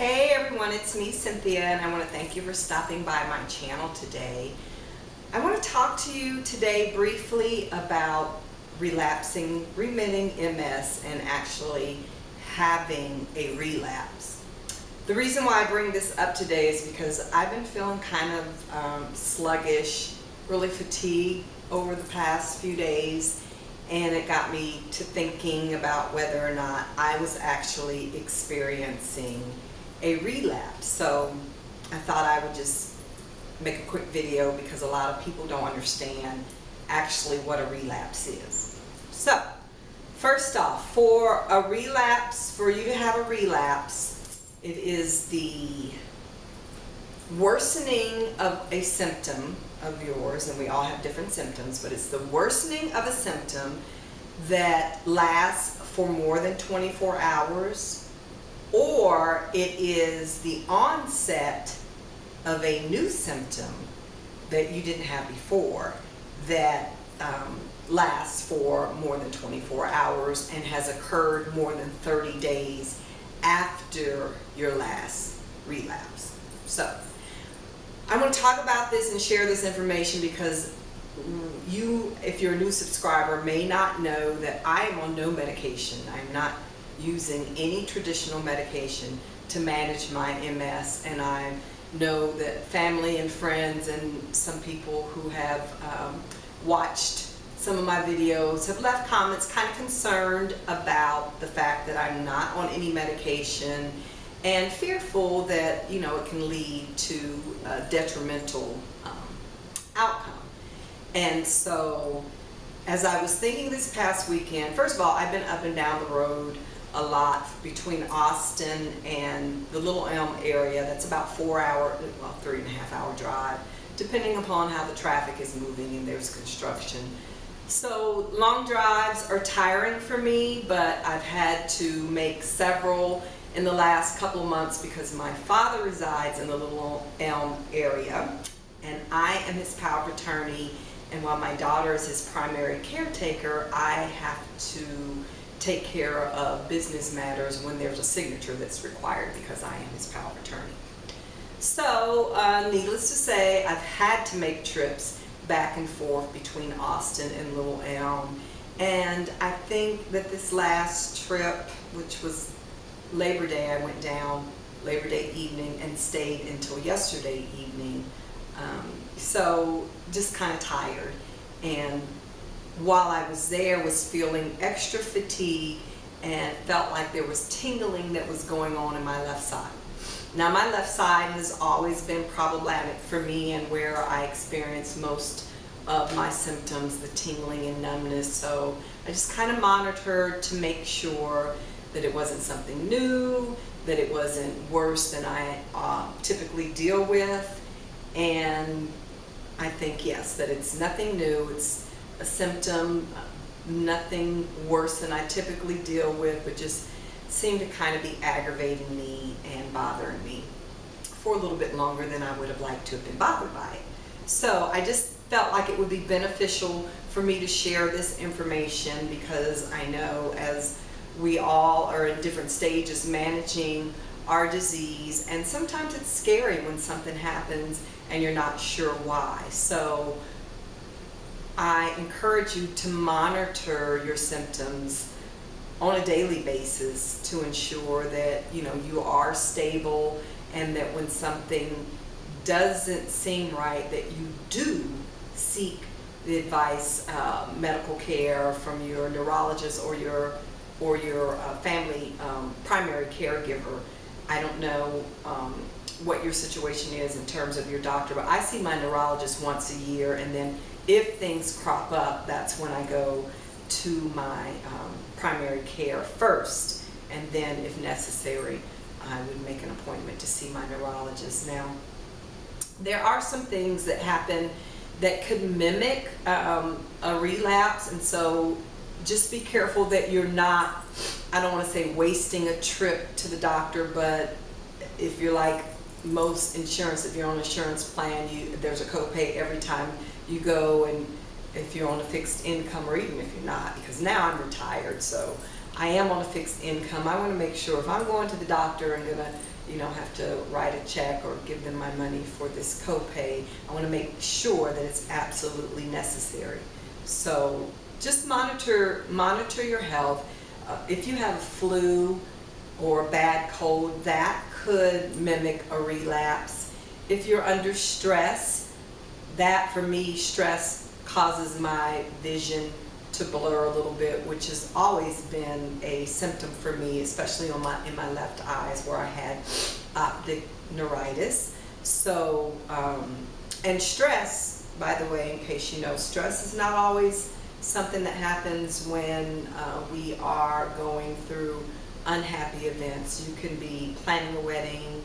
Hey everyone, it's me, Cynthia, and I want to thank you for stopping by my channel today. I want to talk to you today briefly about relapsing-remitting MS and actually having a relapse. The reason why I bring this up today is because I've been feeling kind of sluggish, really fatigued over the past few days, and it got me to thinking about whether or not I was actually experiencing a relapse. So I thought I would just make a quick video because a lot of people don't understand actually what a relapse is. So first off, for you to have a relapse, it is the worsening of a symptom of yours, and we all have different symptoms, but it's the worsening of a symptom that lasts for more than 24 hours, or it is the onset of a new symptom that you didn't have before that lasts for more than 24 hours and has occurred more than 30 days after your last relapse. So I want to talk about this and share this information because you, if you're a new subscriber, may not know that I am on no medication. I'm not using any traditional medication to manage my MS, and I know that family and friends and some people who have watched some of my videos have left comments kind of concerned about the fact that I'm not on any medication and fearful that, you know, it can lead to a detrimental outcome. And so as I was thinking this past weekend, first of all, I've been up and down the road a lot between Austin and the Little Elm area. That's about 3.5 hour drive, depending upon how the traffic is moving and there's construction. So long drives are tiring for me, but I've had to make several in the last couple of months because my father resides in the Little Elm area and I am his power of attorney, and while my daughter is his primary caretaker, I have to take care of business matters when there's a signature that's required because I am his power of attorney. So needless to say, I've had to make trips back and forth between Austin and Little Elm, and I think that this last trip, which was Labor Day, I went down Labor Day evening and stayed until yesterday evening, so just kind of tired, and while I was there was feeling extra fatigue and felt like there was tingling that was going on in my left side. Now my left side has always been problematic for me and where I experience most of my symptoms, the tingling and numbness, so I just kind of monitored to make sure that it wasn't something new, that it wasn't worse than I typically deal with, and I think yes, that it's nothing new, it's a symptom, nothing worse than I typically deal with, but just seemed to kind of be aggravating me and bothering me for a little bit longer than I would have liked to have been bothered by it. So I just felt like it would be beneficial for me to share this information because I know as we all are in different stages managing our disease, and sometimes it's scary when something happens and you're not sure why. So I encourage you to monitor your symptoms on a daily basis to ensure that you are stable, and that when something doesn't seem right that you do seek the advice, medical care from your neurologist or your family primary caregiver. I don't know what your situation is in terms of your doctor, but I see my neurologist once a year, and then if things crop up, that's when I go to my primary care first, and then if necessary I would make an appointment to see my neurologist. Now there are some things that happen that could mimic a relapse, and so just be careful that you're not, I don't want to say wasting a trip to the doctor, but if you're like most insurance, if you're on an insurance plan, there's a copay every time you go, and if you're on a fixed income, or even if you're not, because now I'm retired, so I am on a fixed income. I want to make sure if I'm going to the doctor and gonna, have to write a check or give them my money for this copay, I want to make sure that it's absolutely necessary. So just monitor your health. If you have a flu or a bad cold, that could mimic a relapse. If you're under stress, that for me, stress causes my vision to blur a little bit, which has always been a symptom for me, especially in my left eyes where I had optic neuritis. So, and stress, by the way, in case you know, stress is not always something that happens when we are going through unhappy events. You can be planning a wedding,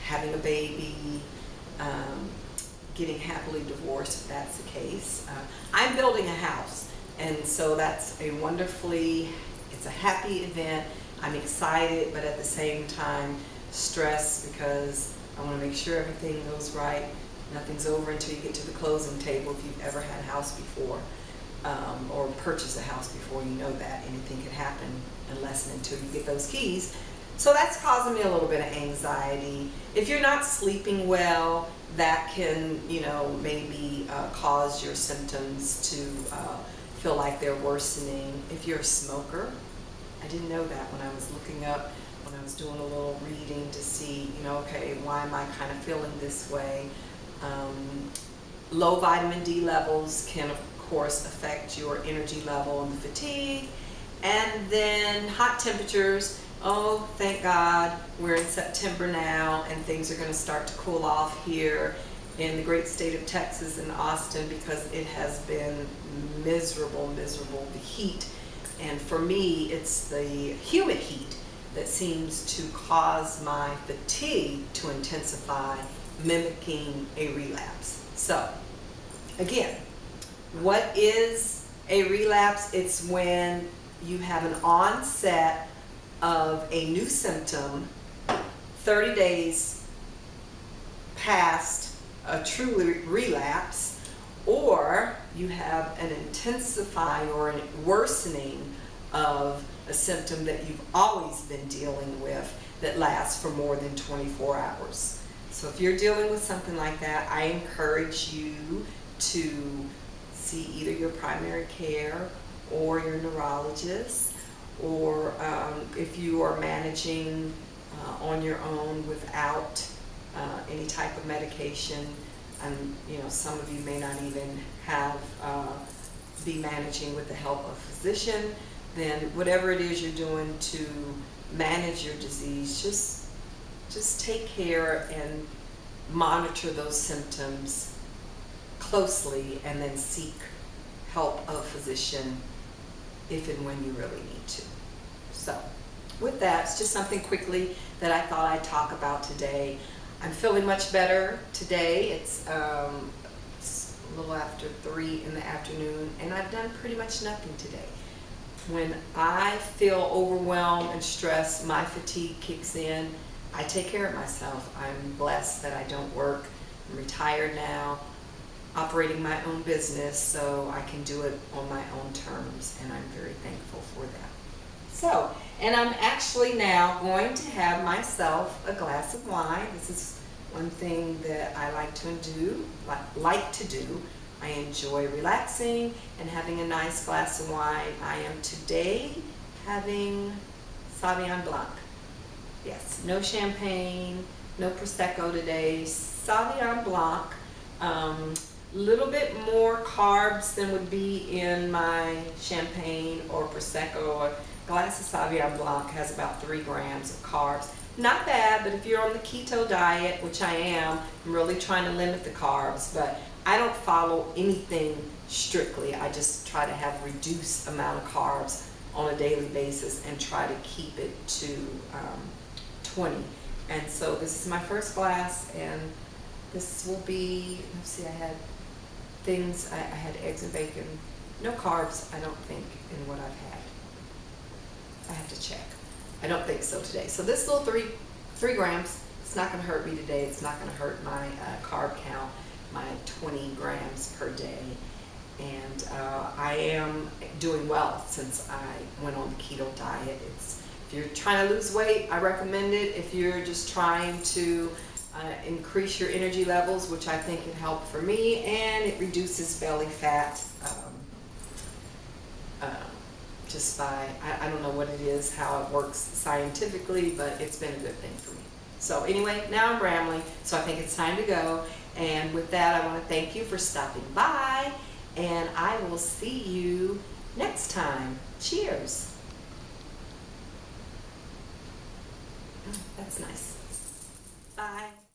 having a baby, getting happily divorced if that's the case. I'm building a house, and so that's it's a happy event. I'm excited, but at the same time stressed because I want to make sure everything goes right. Nothing's over until you get to the closing table. If you've ever had a house before or purchased a house before, you know that anything could happen unless and until you get those keys. So that's causing me a little bit of anxiety. If you're not sleeping well, that can, maybe cause your symptoms to feel like they're worsening. If you're a smoker, I didn't know that when I was looking up, when I was doing a little reading to see, okay, why am I kind of feeling this way? Low vitamin D levels can, of course, affect your energy level and fatigue. And then hot temperatures. Oh, thank God, we're in September now, and things are going to start to cool off here in the great state of Texas and Austin, because it has been miserable, the heat. And for me, it's the humid heat that seems to cause my fatigue to intensify, mimicking a relapse. So, again, what is a relapse? It's when you have an onset of a new symptom 30 days past a true relapse, or you have an intensifying or a worsening of a symptom that you've always been dealing with that lasts for more than 24 hours. So if you're dealing with something like that, I encourage you to see either your primary care or your neurologist, or if you are managing on your own without any type of medication, and some of you may not even have be managing with the help of a physician, then whatever it is you're doing to manage your disease, just take care and monitor those symptoms closely, and then seek help of a physician if and when you really need to. So with that, it's just something quickly that I thought I'd talk about today. I'm feeling much better today. It's a little after 3 in the afternoon, and I've done pretty much nothing today. When I feel overwhelmed and stressed, my fatigue kicks in. I take care of myself. I'm blessed that I don't work. I'm retired now, operating my own business, so I can do it on my own terms, and I'm very thankful for that. So, and I'm actually now going to have myself a glass of wine. This is one thing that I like to do. I enjoy relaxing and having a nice glass of wine. I am today having Sauvignon Blanc. Yes, no champagne, no Prosecco today. Sauvignon Blanc. Little bit more carbs than would be in my champagne or Prosecco. A glass of Sauvignon Blanc has about 3 grams of carbs. Not bad, but if you're on the keto diet, which I am, I'm really trying to limit the carbs, but I don't follow anything strictly. I just try to have reduced amount of carbs on a daily basis and try to keep it to 20. And so this is my first glass, and this will be, let's see, I had eggs and bacon. No carbs, I don't think, in what I've had. I have to check. I don't think so today. So this little 3 grams, it's not going to hurt me today. It's not going to hurt my carb count, my 20 grams per day. And I am doing well since I went on the keto diet. If you're trying to lose weight, I recommend it. If you're just trying to increase your energy levels, which I think it helped for me, and it reduces belly fat just by, I don't know what it is, how it works scientifically, but it's been a good thing for me. So anyway, now I'm rambling, so I think it's time to go. And with that, I want to thank you for stopping by, and I will see you next time. Cheers. That's nice. Bye.